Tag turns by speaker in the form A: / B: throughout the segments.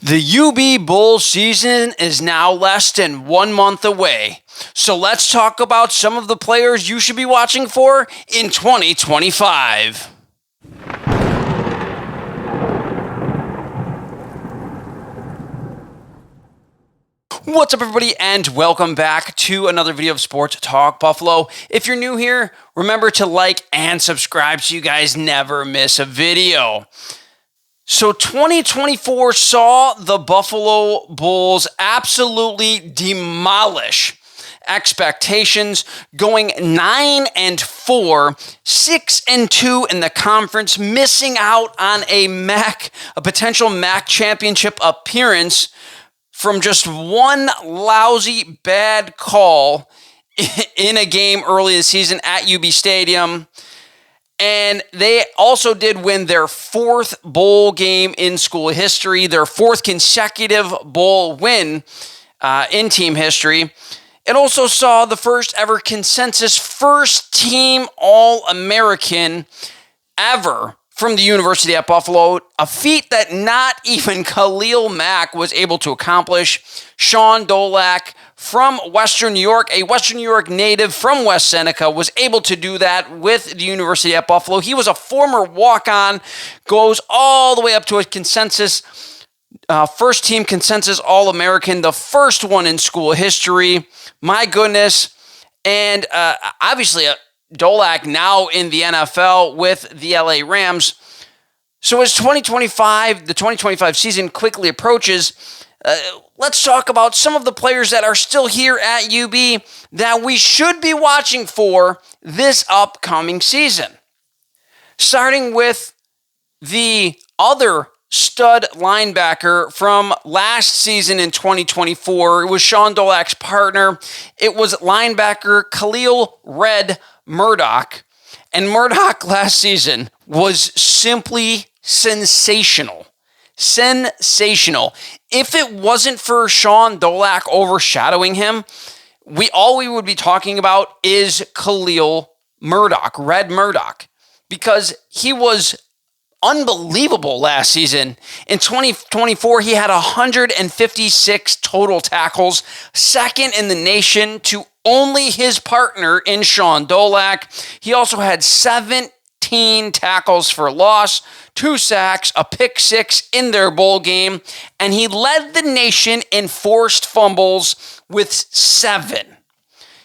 A: The UB Bulls season is now less than 1 month away. So let's talk about some of the players you should be watching for in 2025. What's up, everybody, and welcome back to another video of Sports Talk Buffalo. If you're new here, remember to like and subscribe so you guys never miss a video. So 2024 saw the Buffalo Bulls absolutely demolish expectations, going 9-4, 6-2 in the conference, missing out on a potential MAC championship appearance from just one lousy bad call in a game early this season at UB Stadium. And they also did win their fourth bowl game in school history, their fourth consecutive bowl win in team history. It also saw the first ever consensus first team All-American ever from the University at Buffalo, a feat that not even Khalil Mack was able to accomplish. Sean Dolak from Western New York, a Western New York native from West Seneca, was able to do that with the University at Buffalo. He was a former walk-on, goes all the way up to a consensus, first team consensus All-American, the first one in school history. My goodness. And obviously, Dolak now in the NFL with the LA Rams. So as the 2025 season quickly approaches, let's talk about some of the players that are still here at UB that we should be watching for this upcoming season. Starting with the other stud linebacker from last season in 2024. It was Sean Dolak's partner. It was linebacker Khalil Murdoch. And Murdoch last season was simply sensational. Sensational. If it wasn't for Sean Dolak overshadowing him, we would be talking about is Khalil Murdoch, Red Murdoch, because he was unbelievable last season. In 2024, he had 156 total tackles, second in the nation to only his partner in Sean Dolak. He also had 17 tackles for loss, 2 sacks, a pick six in their bowl game, and he led the nation in forced fumbles with 7.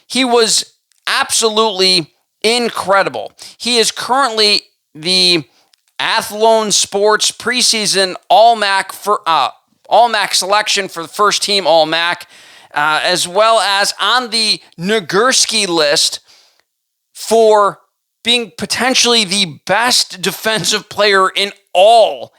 A: He was absolutely incredible. He is currently the Athlone Sports preseason All-MAC selection for the first team All-MAC, as well as on the Nagurski list for being potentially the best defensive player in all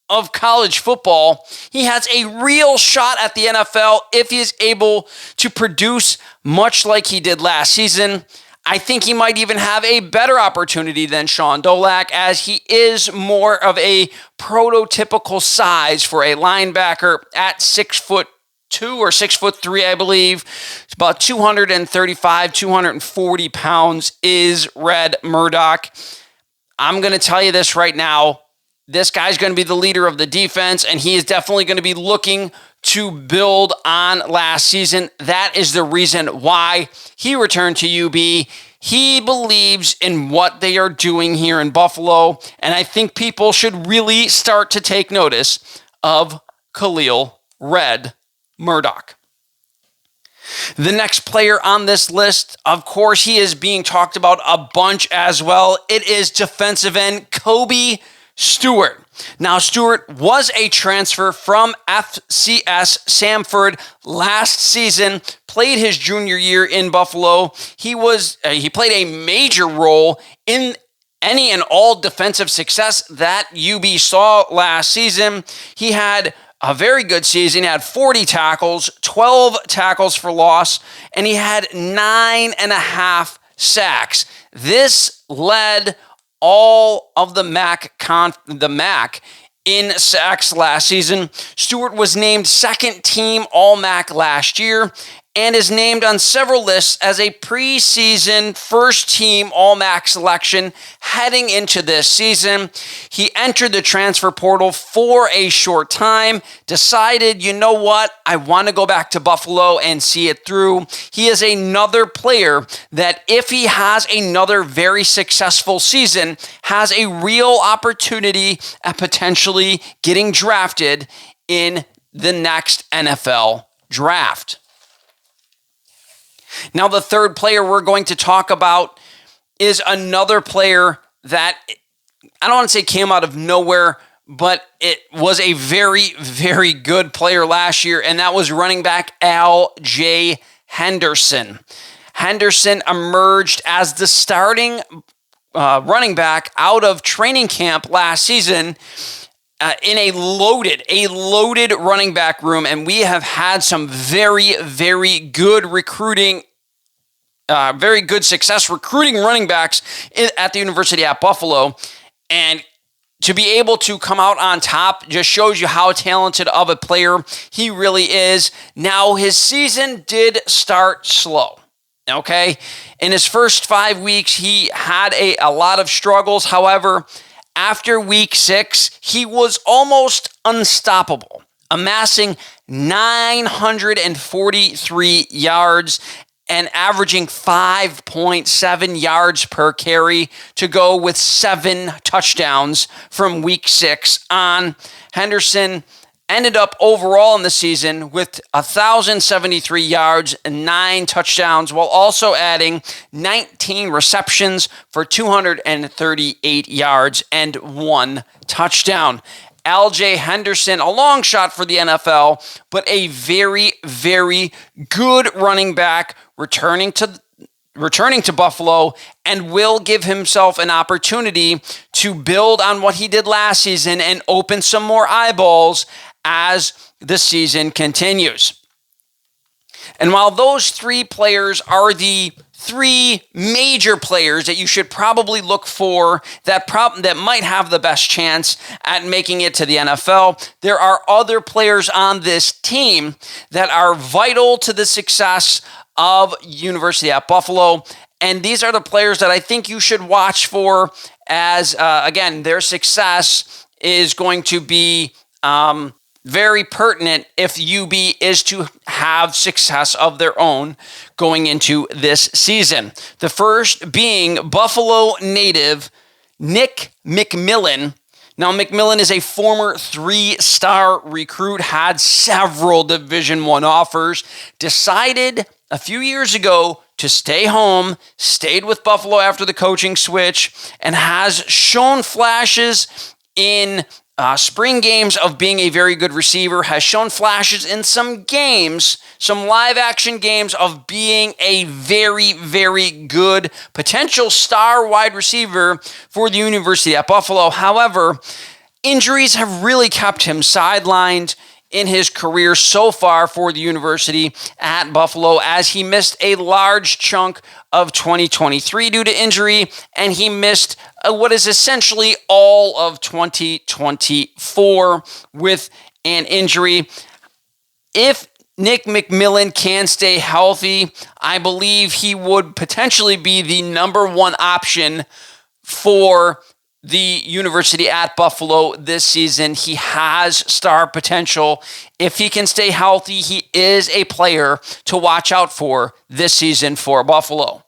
A: of college football. He has a real shot at the NFL if he is able to produce much like he did last season. I think he might even have a better opportunity than Sean Dolak, as he is more of a prototypical size for a linebacker at 6'2" or 6'3", I believe. It's about 235, 240 pounds is Red Murdoch. I'm going to tell you this right now. This guy's going to be the leader of the defense, and he is definitely going to be looking to build on last season. That is the reason why he returned to UB. He believes in what they are doing here in Buffalo, and I think people should really start to take notice of Khalil Red Murdoch. The next player on this list, of course, he is being talked about a bunch as well. It is defensive end Kobe Stewart. Now, Stewart was a transfer from FCS Samford last season, played his junior year in Buffalo. He played a major role in any and all defensive success that UB saw last season. He had a very good season. He had 40 tackles, 12 tackles for loss, and he had 9.5 sacks. This led all of the MAC in sacks last season. Stewart was named second team All-MAC last year, and is named on several lists as a preseason first-team All-MAC selection heading into this season. He entered the transfer portal for a short time, decided, you know what, I want to go back to Buffalo and see it through. He is another player that, if he has another very successful season, has a real opportunity at potentially getting drafted in the next NFL draft. Now, the third player we're going to talk about is another player that, I don't want to say came out of nowhere, but it was a very, very good player last year, and that was running back L.J. Henderson. Henderson emerged as the starting running back out of training camp last season in a loaded running back room, and we have had some very, very good recruiting, very good success recruiting running backs at the University at Buffalo, and to be able to come out on top just shows you how talented of a player he really is. Now, his season did start slow. Okay, in his first 5 weeks, he had a lot of struggles. However, after week 6, he was almost unstoppable, amassing 943 yards and averaging 5.7 yards per carry to go with 7 touchdowns from week 6 on. Henderson ended up overall in the season with 1,073 yards and 9 touchdowns, while also adding 19 receptions for 238 yards and 1 touchdown. L.J. Henderson, a long shot for the NFL, but a very, very good running back returning to Buffalo, and will give himself an opportunity to build on what he did last season and open some more eyeballs as the season continues. And while those 3 players are the 3 major players that you should probably look for that might have the best chance at making it to the NFL, there are other players on this team that are vital to the success of University at Buffalo. And these are the players that I think you should watch for as, again, their success is going to be very pertinent if UB is to have success of their own going into this season. The first being Buffalo native Nick McMillan. Now, McMillan is a former 3-star recruit, had several Division I offers, decided a few years ago to stay home, stayed with Buffalo after the coaching switch, and has shown flashes in spring games of being a very good receiver, has shown flashes in some games, some live action games of being a very, very good potential star wide receiver for the University at Buffalo. However, injuries have really kept him sidelined in his career so far for the University at Buffalo, as he missed a large chunk of 2023 due to injury, and he missed what is essentially all of 2024 with an injury. If Nick McMillan can stay healthy, I believe he would potentially be the number 1 option for the University at Buffalo this season. He has star potential. If he can stay healthy, he is a player to watch out for this season for Buffalo.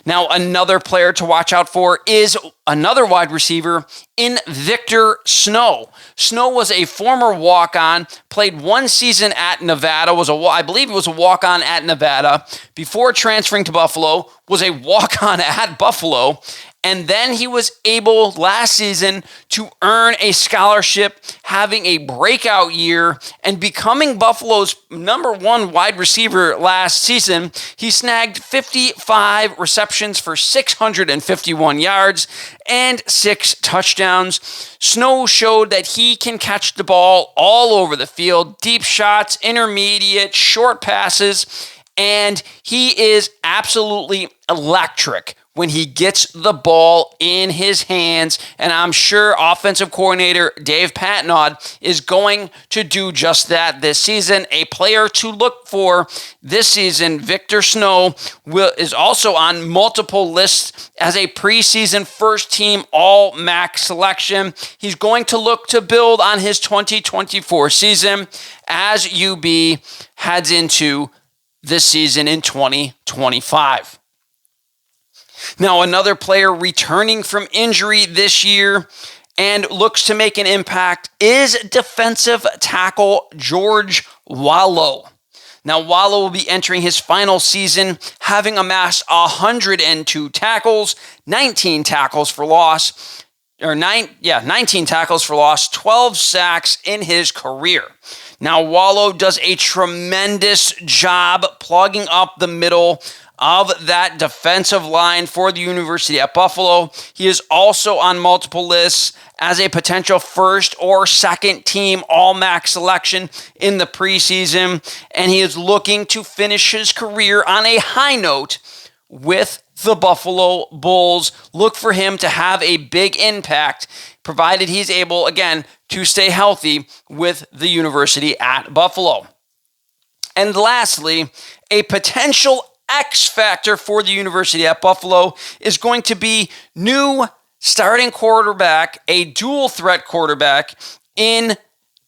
A: Now, another player to watch out for is another wide receiver in Victor Snow. Snow was a former walk-on, played 1 season at Nevada, I believe he was a walk-on at Nevada, before transferring to Buffalo, was a walk-on at Buffalo, and then he was able last season to earn a scholarship, having a breakout year and becoming Buffalo's number 1 wide receiver last season. He snagged 55 receptions for 651 yards and 6 touchdowns. Snow showed that he can catch the ball all over the field, deep shots, intermediate, short passes, and he is absolutely electric when he gets the ball in his hands, and I'm sure offensive coordinator Dave Patnod is going to do just that this season. A player to look for this season, Victor Snow, is also on multiple lists as a preseason first-team All-MAC selection. He's going to look to build on his 2024 season as UB heads into this season in 2025. Now, another player returning from injury this year and looks to make an impact is defensive tackle George Wallow. Now, Wallow will be entering his final season, having amassed 102 tackles, 19 tackles for loss, 19 tackles for loss, 12 sacks in his career. Now, Wallow does a tremendous job plugging up the middle of that defensive line for the University at Buffalo. He is also on multiple lists as a potential first or second team All-MAC selection in the preseason, and he is looking to finish his career on a high note with the Buffalo Bulls. Look for him to have a big impact, provided he's able, again, to stay healthy with the University at Buffalo. And lastly, a potential X factor for the University at Buffalo is going to be new starting quarterback, a dual threat quarterback in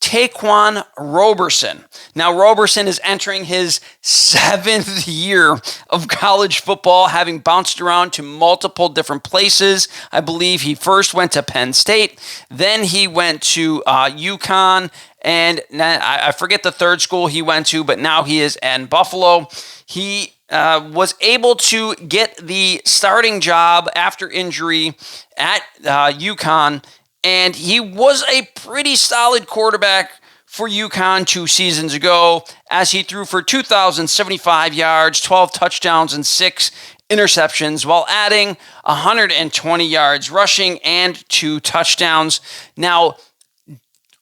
A: Taquan Roberson. Now, Roberson is entering his 7th year of college football, having bounced around to multiple different places. I believe he first went to Penn State, then he went to UConn, and I forget the third school he went to, but now he is in Buffalo. He was able to get the starting job after injury at UConn, and he was a pretty solid quarterback for UConn 2 seasons ago, as he threw for 2,075 yards, 12 touchdowns, and 6 interceptions, while adding 120 yards rushing and 2 touchdowns. Now,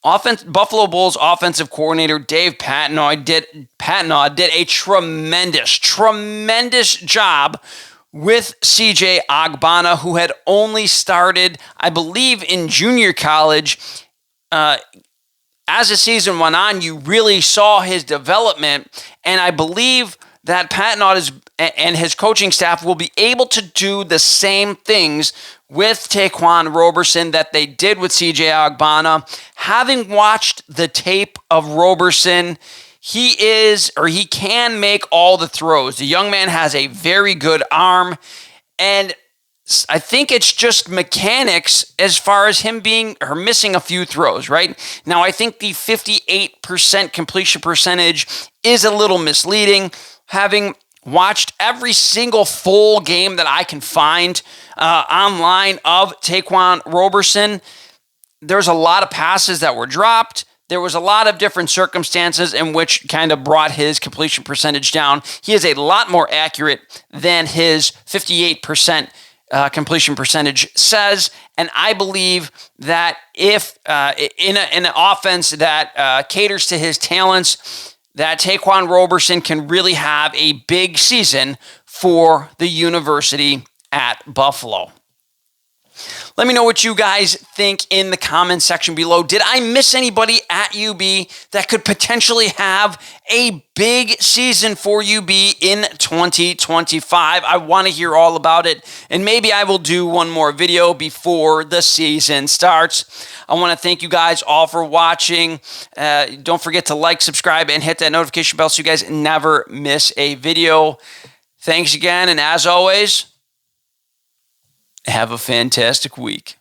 A: Buffalo Bulls offensive coordinator Dave Patnod did a tremendous job with CJ Agbana, who had only started, I believe, in junior college. As the season went on, you really saw his development, and I believe that Patnod and his coaching staff will be able to do the same things with Taquan Roberson that they did with CJ Agbana. Having watched the tape of Roberson, he can make all the throws. The young man has a very good arm, and I think it's just mechanics as far as him missing a few throws, right? Now, I think the 58% completion percentage is a little misleading. Having watched every single full game that I can find online of Taquan Roberson, there's a lot of passes that were dropped. There was a lot of different circumstances in which kind of brought his completion percentage down. He is a lot more accurate than his 58% completion percentage says, and I believe that if in an offense that caters to his talents, that Taquan Roberson can really have a big season for the University at Buffalo. Let me know what you guys think in the comment section below. Did I miss anybody at UB that could potentially have a big season for UB in 2025? I want to hear all about it, and maybe I will do one more video before the season starts. I want to thank you guys all for watching. Don't forget to like, subscribe, and hit that notification bell so you guys never miss a video. Thanks again, and as always, have a fantastic week.